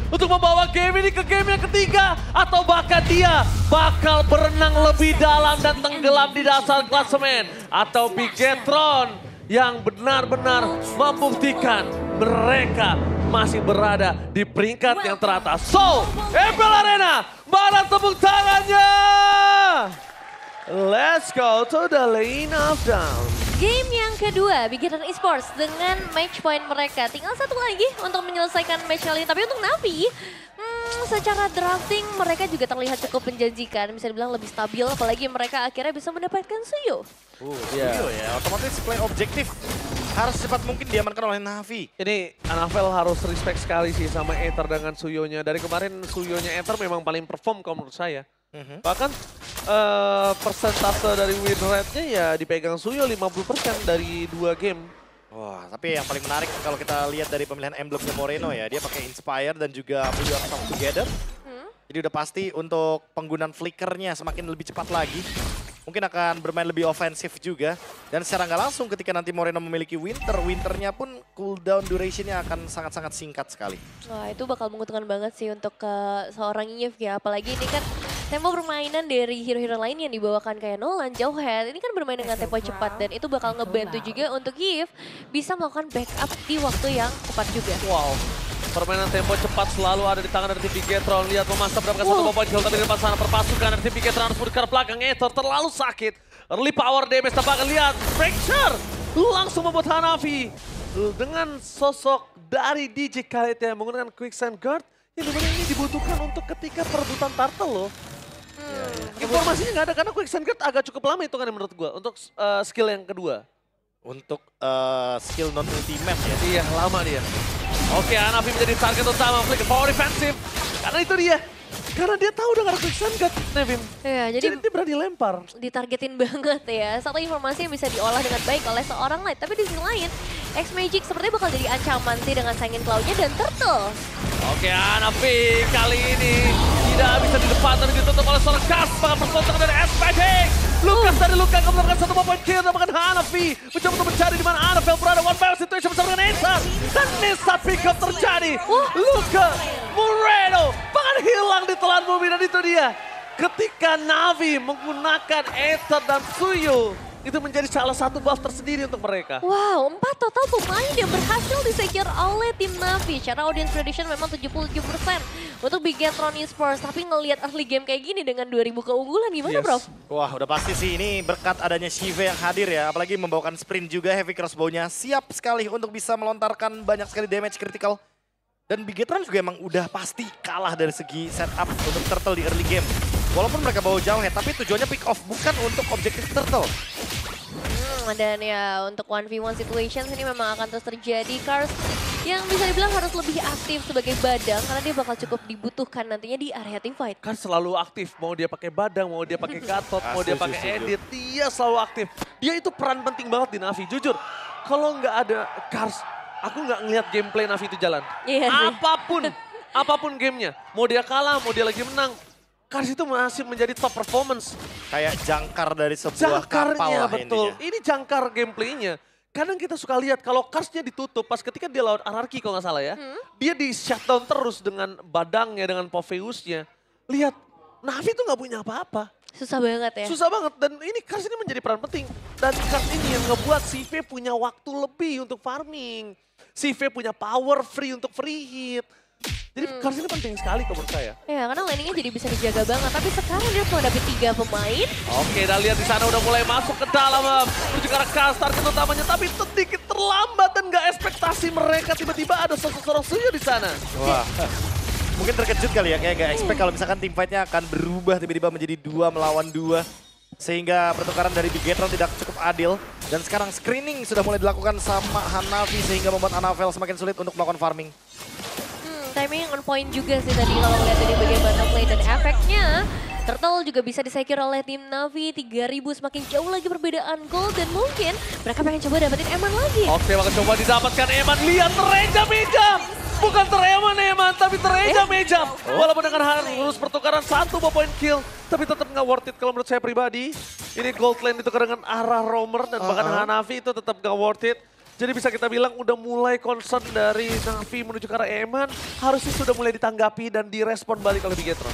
untuk membawa game ini ke game yang ketiga. Atau bahkan dia bakal berenang lebih dalam dan tenggelam di dasar klasemen. Atau Bigetron yang benar-benar membuktikan mereka masih berada di peringkat yang teratas. So, MPL Arena, mana tepuk tangannya? Let's go to the lane of down. Game yang kedua, Bigetron Esports dengan match point mereka. Tinggal satu lagi untuk menyelesaikan match kali ini. Tapi untuk Navi, secara drafting mereka juga terlihat cukup menjanjikan. Bisa dibilang lebih stabil, apalagi mereka akhirnya bisa mendapatkan Suyo. Suyo ya, otomatis play objektif. Harus cepat mungkin diamankan oleh Navi. Ini Anavel harus respect sekali sih sama Aether dengan Suyonya. Dari kemarin Suyonya Aether memang paling perform kalau menurut saya. Bahkan persentase dari win rate-nya ya dipegang Suyo 50% dari 2 game. Wah, tapi yang paling menarik kalau kita lihat dari pemilihan emblemnya Moreno ya, dia pakai Inspire dan juga We Are Strong Together. Jadi udah pasti untuk penggunaan flickernya semakin lebih cepat lagi. Mungkin akan bermain lebih ofensif juga. Dan secara nggak langsung ketika nanti Moreno memiliki Winternya pun cooldown durationnya akan sangat-sangat singkat sekali. Wah, itu bakal menguntungkan banget sih untuk seorang Yves ya. Apalagi ini kan tempo permainan dari hero-hero lain yang dibawakan kayak Nolan, Jauhead. Ini kan bermain dengan tempo cepat dan itu bakal ngebantu juga untuk Yves bisa melakukan backup di waktu yang tepat juga. Wow. Permainan tempo cepat selalu ada di tangan dari tim Bigetron. Lihat memasang mendapatkan satu poin kill, tapi di depan sana perpasukan dari tim Bigetron harus mundur ke belakang. Aether terlalu sakit. Early power damage tampaknya, lihat. Fracture langsung membuat Hanafi. Dengan sosok dari DJ Khaled yang menggunakan Quicksand Guard. Yang dimana ini dibutuhkan untuk ketika perebutan turtle loh. Informasinya nggak ada karena Quicksand Guard agak cukup lama hitungannya menurut gue. Untuk skill yang kedua. Untuk skill non-ultimate ya. Iya, lama dia. Oke, Hanafi menjadi target utama, flicker power defensive. Karena itu dia. Karena dia tahu udah ada Quicksand Guard, Nevin. Iya, jadi dia berani lempar. Ditargetin banget ya. Satu informasi yang bisa diolah dengan baik oleh seorang Light. Tapi di sisi lain, X-Magic sepertinya bakal jadi ancaman sih dengan saingin Cloud-nya dan Turtle. Oke, Hanafi kali ini tidak bisa di depan dan ditutup oleh seorang Cars. Bahkan perspontangan dari X-Magic. Lukas dari Luka mendapatkan satu poin kill. Dapatkan Hanafi mencoba untuk mencari di mana Anavel berada. One battle situation bersama dengan Aether. Dan Nisa pick up terjadi. Luka, Moreno bahkan hilang di telan bumi dan itu dia. Ketika Navi menggunakan Aether dan Suyo. Itu menjadi salah satu buff tersendiri untuk mereka. Wow, 4 total pemain yang berhasil disecure oleh tim Navi. Secara audience prediction memang 77% untuk Bigetron Esports. Tapi ngelihat early game kayak gini dengan 2000 keunggulan gimana bro? Wah udah pasti sih ini berkat adanya Shive yang hadir ya. Apalagi membawakan sprint juga, heavy crossbow-nya siap sekali untuk bisa melontarkan banyak sekali damage critical. Dan Bigetron juga emang udah pasti kalah dari segi setup untuk Turtle di early game. Walaupun mereka bawa Jauhead, tapi tujuannya pick off bukan untuk objektif Turtle. Dan ya untuk 1v1 situations ini memang akan terus terjadi. Cars yang bisa dibilang harus lebih aktif sebagai badang karena dia bakal cukup dibutuhkan nantinya di area teamfight. Kan selalu aktif, mau dia pakai badang, mau dia pakai gatot, mau dia pakai edit, dia selalu aktif. Dia itu peran penting banget di Navi, jujur. Kalau nggak ada Cars, aku nggak ngelihat gameplay Navi itu jalan. Iya sih. Apapun gamenya, mau dia kalah, mau dia lagi menang. Cars itu masih menjadi top performance. Kayak jangkar dari sebuah kapal lah betul. Intinya. Ini jangkar gameplaynya. Kadang kita suka lihat kalau Carsnya ditutup pas ketika dia lawan Anarchy kalau nggak salah ya. Dia di shutdown terus dengan badangnya, dengan Popheusnya. Lihat, Navi tuh nggak punya apa-apa. Susah banget ya. Susah banget dan ini Cars ini menjadi peran penting. Dan Cars ini yang ngebuat CV punya waktu lebih untuk farming. CV punya power free untuk free hit. Jadi Cars ini penting sekali menurut saya. Ya karena landingnya jadi bisa dijaga banget. Tapi sekarang dia menghadapi 3 pemain. Oke, dan lihat di sana udah mulai masuk ke dalam menuju ke arah Cars target utamanya. Tapi sedikit terlambat dan nggak ekspektasi mereka tiba-tiba ada seorang Suyo di sana. Wah, mungkin terkejut kali ya, kayak gak expect kalau misalkan tim fight-nya akan berubah tiba-tiba menjadi 2 melawan 2. Sehingga pertukaran dari Bigetron tidak cukup adil. Dan sekarang screening sudah mulai dilakukan sama Hanafi sehingga membuat Anavel semakin sulit untuk melakukan farming. Timing on point juga sih tadi kalau melihat dari bagian bottom lane dan efeknya. Turtle juga bisa disecure oleh tim Navi, 3000 semakin jauh lagi perbedaan gold dan mungkin mereka pengen coba dapetin Eman lagi. Oke, bakal coba didapatkan Eman, lihat terejam-ejam. Bukan tereman tapi terejam-ejam. Walaupun dengan harus pertukaran 1 poin kill, tapi tetap nggak worth it kalau menurut saya pribadi. Ini gold lane ditukar dengan arah Roamer dan bahkan Hanafi itu tetap nggak worth it. Jadi bisa kita bilang udah mulai concern dari Na'Vi menuju ke arah Eman. Harusnya sudah mulai ditanggapi dan direspon balik oleh Bigetron.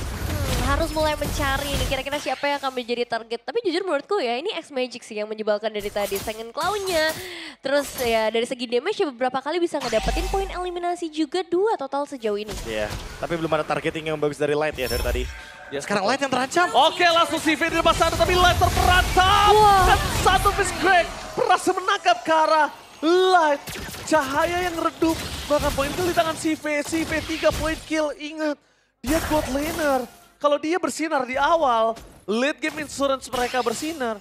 Harus mulai mencari nih kira-kira siapa yang akan menjadi target. Tapi jujur menurutku ya ini X-Magic sih yang menjebalkan dari tadi. Sengen Claw-nya. Terus ya dari segi damage ya beberapa kali bisa ngedapetin poin eliminasi juga 2 total sejauh ini. Iya, tapi belum ada targeting yang bagus dari Light ya dari tadi. Ya sekarang Light yang terancam. Oke, langsung CV di depan sana tapi Light terperantap. Dan satu piece Greg berhasil menangkap ke arah Light. Cahaya yang redup. Bahkan poin kill di tangan CV. CV 3 poin kill. Ingat, dia god laner. Kalau dia bersinar di awal, late game insurance mereka bersinar.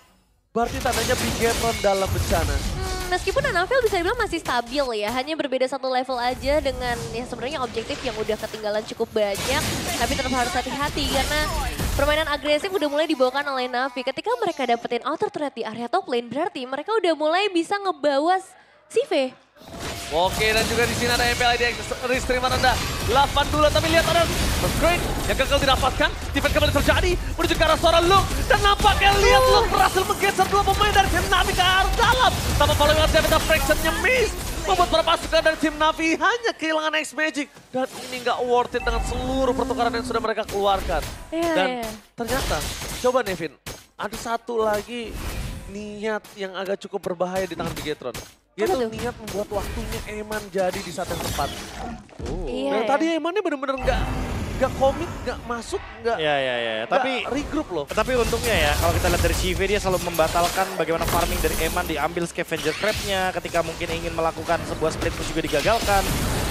Berarti tandanya Bigetron dalam bencana. Meskipun Anavel bisa dibilang masih stabil ya, hanya berbeda satu level aja dengan ya sebenarnya objektif yang udah ketinggalan cukup banyak. Tapi tetap harus hati-hati karena permainan agresif udah mulai dibawakan oleh Na'Vi. Ketika mereka dapetin outer threat di area top lane, berarti mereka udah mulai bisa ngebawa CV. Oke, dan juga di sini ada MPL di restreaman Anda. 8 dulu, tapi lihat ada Great yang gagal didapatkan. Defense kembali terjadi, menuju ke arah seorang Luke. Dan nampaknya lihat Luke berhasil menggeser 2 pemain dari tim Na'Vi ke arah dalam. Tanpa following up, Devita Fraction-nya miss. Membuat para pasukan dari tim Na'Vi hanya kehilangan X-Magic. Dan ini nggak worth it dengan seluruh pertukaran yang sudah mereka keluarkan. Dan ternyata, coba Nevin, ada satu lagi niat yang agak cukup berbahaya di tangan Bigetron. Yaitu niat membuat waktunya Eman jadi di saat yang tepat. Dan tadi Emannya bener-bener nggak komit, nggak masuk, nggak tapi regroup loh. Tapi untungnya ya, kalau kita lihat dari CV dia selalu membatalkan bagaimana farming dari Eman, diambil scavenger trap-nya ketika mungkin ingin melakukan sebuah split push juga digagalkan.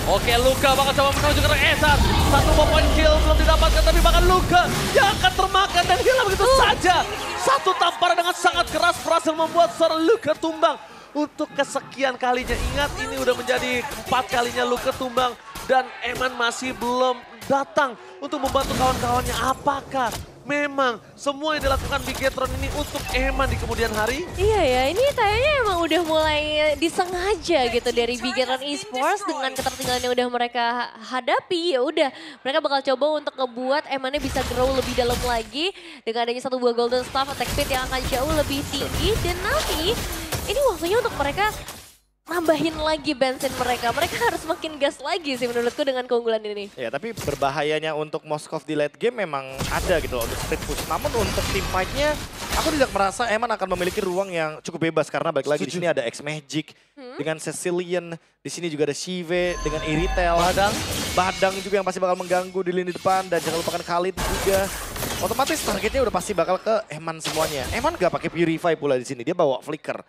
Oke, Luka bakal coba menuju ke Esar. Satu point kill belum didapatkan, tapi bahkan Luka yang akan termakan dan hilang begitu saja. Satu tamparan dengan sangat keras berhasil membuat seorang Luka tumbang. Untuk kesekian kalinya, ingat ini udah menjadi 4 kalinya Luka tumbang. Dan Eman masih belum datang untuk membantu kawan-kawannya. Apakah memang semua yang dilakukan Bigetron ini untuk Eman di kemudian hari? Iya ya, ini kayaknya emang udah mulai disengaja gitu dari Bigetron Esports dengan ketertinggalan yang udah mereka hadapi. Ya udah, mereka bakal coba untuk ngebuat Emannya bisa grow lebih dalam lagi dengan adanya 1 buah Golden Staff attack speed yang akan jauh lebih tinggi. Dan nanti ini waktunya untuk mereka nambahin lagi bensin mereka. Mereka harus makin gas lagi sih menurutku dengan keunggulan ini. Ya, tapi berbahayanya untuk Moskov di late game memang ada gitu loh untuk split push. Namun untuk team fight-nya, aku tidak merasa Eman akan memiliki ruang yang cukup bebas karena balik lagi di sini ada X-Magic dengan Cecilian, di sini juga ada Shive dengan Iritel, Badang juga yang pasti bakal mengganggu di lini depan dan jangan lupakan Khalid juga. Otomatis targetnya udah pasti bakal ke Eman semuanya. Eman gak pakai Purify pula di sini, dia bawa Flicker.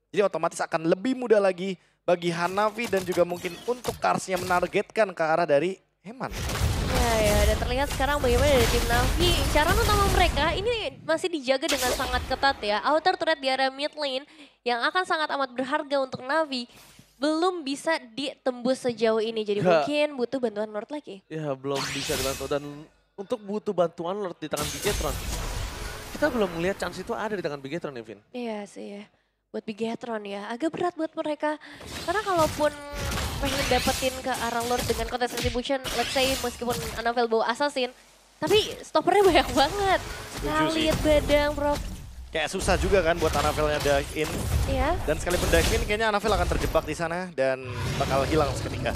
Jadi otomatis akan lebih mudah lagi bagi Hanavi dan juga mungkin untuk Karsnya menargetkan ke arah dari Eman. Ya, dan terlihat sekarang bagaimana dari tim Na'Vi. Cara utama mereka ini masih dijaga dengan sangat ketat ya. Outer turret di area mid lane yang akan sangat amat berharga untuk Na'Vi belum bisa ditembus sejauh ini. Jadi mungkin butuh bantuan Lord lagi. Ya, belum bisa dibantu. Dan untuk butuh bantuan Lord di tangan Bigetron, kita belum melihat chance itu ada di tangan Bigetron, Nevin. Iya sih ya. Buat Bigetron ya, agak berat buat mereka. Karena kalaupun pengen dapetin ke arah Lord dengan kontes distribution, let's say meskipun Anavel bawa Assassin, tapi stoppernya banyak banget. Khalid, Badang, bro. Kayak susah juga kan buat Anavelnya dive in. Iya. Dan sekalipun dive in, kayaknya Anavel akan terjebak di sana dan bakal hilang seketika.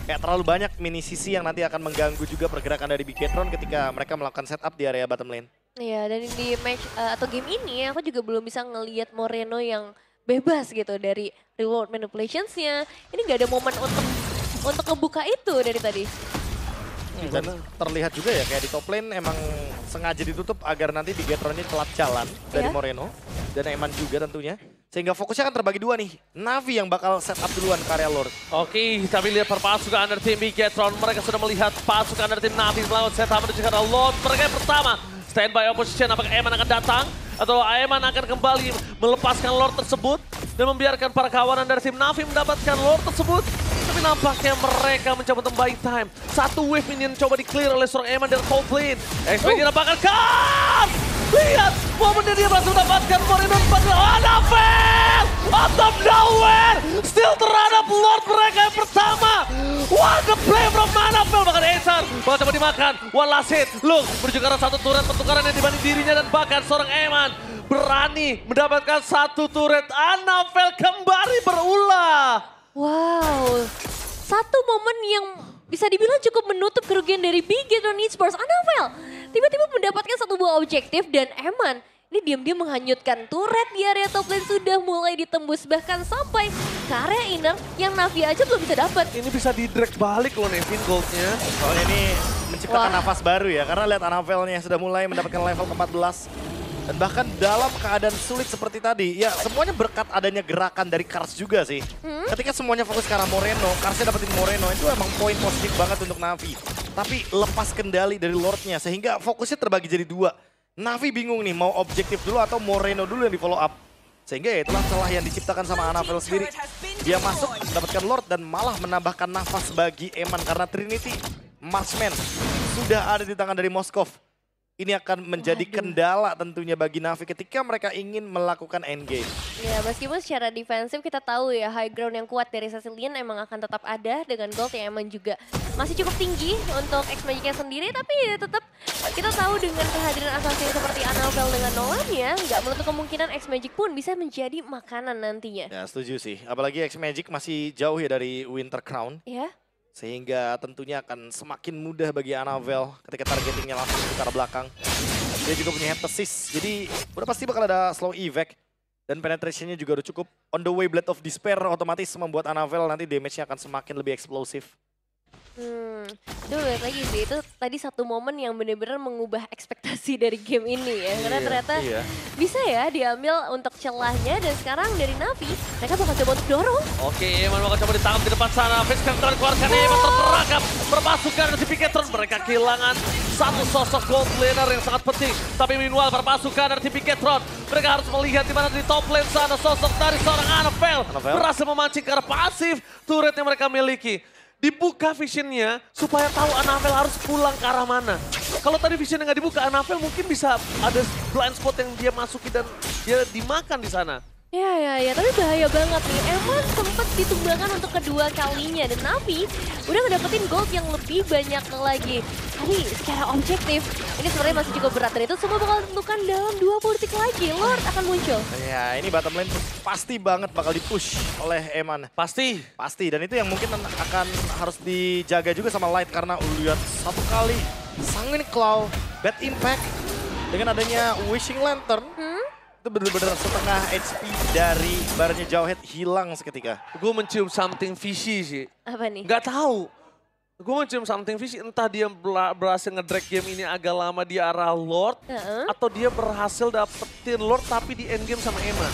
Kayak terlalu banyak mini CC yang nanti akan mengganggu juga pergerakan dari Bigetron ketika mereka melakukan setup di area bottom lane. Iya, dan di match atau game ini aku juga belum bisa ngelihat Moreno yang bebas gitu dari reward manipulations-nya. Ini nggak ada momen untuk ngebuka itu dari tadi. Dan terlihat juga ya kayak di top lane emang sengaja ditutup agar nanti Bigetron-nya telat jalan dari Moreno. Dan Eman juga tentunya. Sehingga fokusnya kan terbagi 2 nih. Na'Vi yang bakal set up duluan ke area Lord. Oke, tapi lihat perpasukan dari tim Bigetron. Mereka sudah melihat pasukan dari tim Na'Vi melawan set up menuju ke arah Lord. Mereka yang pertama. Standby opposition, apakah Eman akan datang? Atau Eman akan kembali melepaskan Lord tersebut dan membiarkan para kawanan dari tim Na'Vi mendapatkan Lord tersebut? Tapi nampaknya mereka mencoba untuk buy time. Satu wave minion coba di-clear oleh seorang Eman dari top lane. X-Men didapatkan kan! Lihat momennya dia berhasil mendapatkan Moreno pada Anavel! Out of nowhere! Still terhadap Lord mereka yang pertama! What the play from Anavel! Bahkan Esar bakal coba dimakan. One last hit. Look, menuju ke arah satu turret pertukaran yang dibanding dirinya dan bahkan seorang Eman berani mendapatkan satu turret. Anavel kembali berulah. Wow, satu momen yang bisa dibilang cukup menutup kerugian dari Bigetron Esports. Anavel tiba-tiba mendapatkan satu buah objektif dan Eman ini diam-diam menghanyutkan turret di area top lane sudah mulai ditembus bahkan sampai ke area inner yang Navi aja belum bisa dapat. Ini bisa di-drag balik loh Nevin goldnya. Soalnya ini menciptakan nafas baru ya, karena lihat Anavelnya sudah mulai mendapatkan level ke-14. Dan bahkan dalam keadaan sulit seperti tadi, ya semuanya berkat adanya gerakan dari Kars juga sih. Ketika semuanya fokus ke arah Moreno, Karsnya dapetin Moreno, itu emang poin positif banget untuk Navi. Tapi lepas kendali dari Lordnya, sehingga fokusnya terbagi jadi dua. Navi bingung nih, mau objektif dulu atau Moreno dulu yang di follow up. Sehingga ya itulah celah yang diciptakan sama Anavel sendiri. Dia masuk, mendapatkan Lord dan malah menambahkan nafas bagi Eman. Karena Trinity, Marksman, sudah ada di tangan dari Moskov. Ini akan menjadi kendala tentunya bagi Navi ketika mereka ingin melakukan endgame. Ya meskipun secara defensif kita tahu ya high ground yang kuat dari Sicilian emang akan tetap ada dengan gold yang emang juga masih cukup tinggi untuk X-Magicnya sendiri. Tapi ya tetap kita tahu dengan kehadiran assassin seperti Anavel dengan Nolan ya nggak menutup kemungkinan X-Magic pun bisa menjadi makanan nantinya. Ya setuju sih, apalagi X-Magic masih jauh ya dari Winter Crown. Ya. Sehingga tentunya akan semakin mudah bagi Anavel ketika targetingnya langsung ke arah belakang. Dia juga punya heptasis, jadi udah pasti bakal ada slow evac. Dan penetrationnya juga udah cukup. On the way Blade of Despair otomatis membuat Anavel nanti damage-nya akan semakin lebih eksplosif. Itu balik lagi sih, itu tadi satu momen yang benar-benar mengubah ekspektasi dari game ini ya. Karena ternyata bisa ya diambil untuk celahnya dan sekarang dari Navi, mereka bakal coba untuk dorong. Oke, Eman bakal coba ditangkap di depan sana. Fizz kan keluarkan Eman terperangkap. Berpasukan dari Bigetron, mereka kehilangan satu sosok gold laner yang sangat penting. Tapi meanwhile berpasukan dari Bigetron, mereka harus melihat di mana di top lane sana sosok dari seorang Anavel berhasil memancing ke arah pasif turret yang mereka miliki. Dibuka visionnya supaya tahu Anavel harus pulang ke arah mana. Kalau tadi visionnya nggak dibuka, Anavel mungkin bisa ada blind spot yang dia masuki dan dia dimakan di sana. Ya, tapi bahaya banget nih. Eman sempat ditumbangkan untuk kedua kalinya dan Navi udah ngedapetin gold yang lebih banyak lagi. Tapi secara objektif ini sebenarnya masih cukup berat dan itu semua bakal ditentukan dalam 20 detik lagi. Lord akan muncul. Ya ini bottom lane pasti banget bakal dipush oleh Eman. Pasti. Pasti, dan itu yang mungkin akan harus dijaga juga sama Light karena lihat satu kali Sanguine Claw, bad impact dengan adanya Wishing Lantern. Itu benar-benar setengah HP dari baranya Jauhead hilang seketika. Gue mencium something fishy sih. Apa nih? Gak tahu. Gue mencium something fishy, entah dia berhasil nge-drag game ini agak lama di arah Lord. Atau dia berhasil dapetin Lord tapi di endgame sama Eman.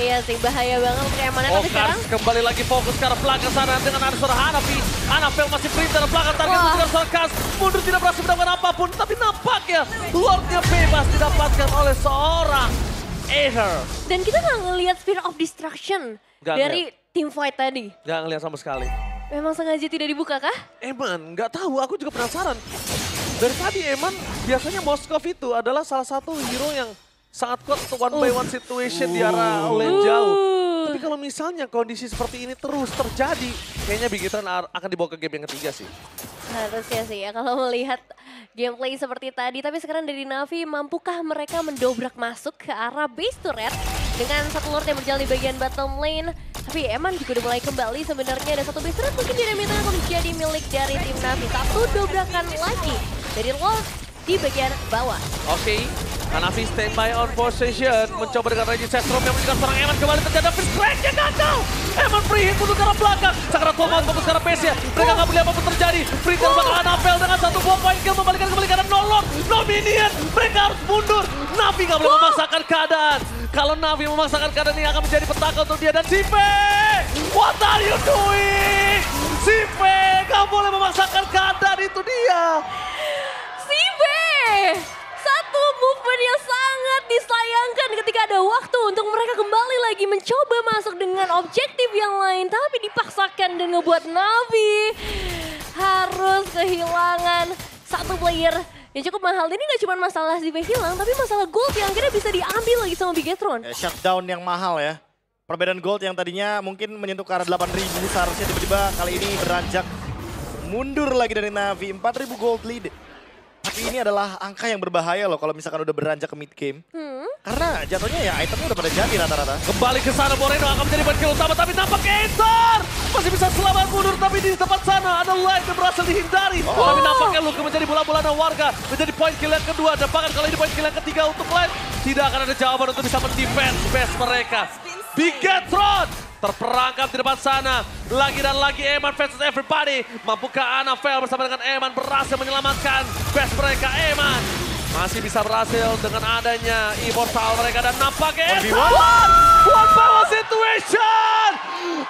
Iya sih, bahaya banget untuk Eman. Tapi sekarang kembali lagi fokus ke arah belakang sana dengan ada seorang Hanafi. Anavel masih sprint dari belakang, target dengan seorang Kars. Mundur tidak berhasil mendapatkan apapun, tapi nampaknya Lordnya bebas didapatkan oleh seorang Aether. Dan kita nggak ngelihat Sphere of Destruction dari team fight tadi. Gak ngeliat sama sekali. Memang sengaja tidak dibuka kah? Eman, nggak tahu, aku juga penasaran. Dari tadi Eman, biasanya Moskov itu adalah salah satu hero yang sangat kuat untuk one by one situation di arah lane jauh. Tapi kalau misalnya kondisi seperti ini terus terjadi, kayaknya Bigetron akan dibawa ke game yang ketiga sih. Harusnya sih ya kalau melihat gameplay seperti tadi. Tapi sekarang dari Navi, mampukah mereka mendobrak masuk ke arah base turret dengan satu Lord yang berjalan di bagian bottom lane. Tapi Eman juga udah mulai kembali sebenarnya. Ada satu base turret mungkin di remit akan menjadi milik dari tim Navi. Satu dobrakan lagi dari Lord di bagian bawah. Oke, Hanafi standby on position. Mencoba dengan Reggie Setrum yang menunjukkan seorang Eman kembali terjadi. Fizz crack-nya gagal. Eman free hit untuk ke arah belakang. Sakrat Toman fokus ke arah base-nya. Mereka nggak boleh apapun terjadi. Free kill bakal Anavel dengan satu buah point kill. Membalikan kembali karena no Lord, no minion. Mereka harus mundur. Navi nggak boleh memaksakan keadaan. Kalau Navi memaksakan keadaan ini akan menjadi petaka untuk dia. Dan Sipe, what are you doing? Sipe nggak boleh memaksakan keadaan, itu dia. Satu movement yang sangat disayangkan ketika ada waktu untuk mereka kembali lagi mencoba masuk dengan objektif yang lain. Tapi dipaksakan dan ngebuat Navi harus kehilangan satu player yang cukup mahal. Ini gak cuma masalah Zive hilang, tapi masalah gold yang akhirnya bisa diambil lagi sama Bigetron. Shutdown yang mahal ya. Perbedaan gold yang tadinya mungkin menyentuh ke arah 8.000 seharusnya tiba-tiba kali ini beranjak mundur lagi dari Navi. 4.000 gold lead. Tapi ini adalah angka yang berbahaya loh kalau misalkan udah beranjak ke mid game. Karena jatuhnya ya itemnya udah pada jadi rata-rata. Kembali ke sana Moreno akan menjadi ban kill utama tapi nampak Enter masih bisa selamat mundur tapi di tempat sana ada light yang berhasil dihindari. Tapi nampaknya Luke menjadi bola-bola warga menjadi poin kill yang kedua dan bahkan kalau ini poin kill yang ketiga untuk light tidak akan ada jawaban untuk bisa mendefense base mereka. Bigetron terperangkap di depan sana. Lagi dan lagi Eman versus everybody. Mampukah Anafel bersama dengan Eman berhasil menyelamatkan base mereka. Eman masih bisa berhasil dengan adanya immortal mereka dan nampaknya one power situation.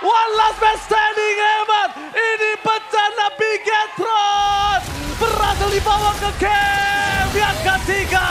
One last man standing Eman. Ini bencana Bigetron. Berhasil dibawa ke game yang ketiga.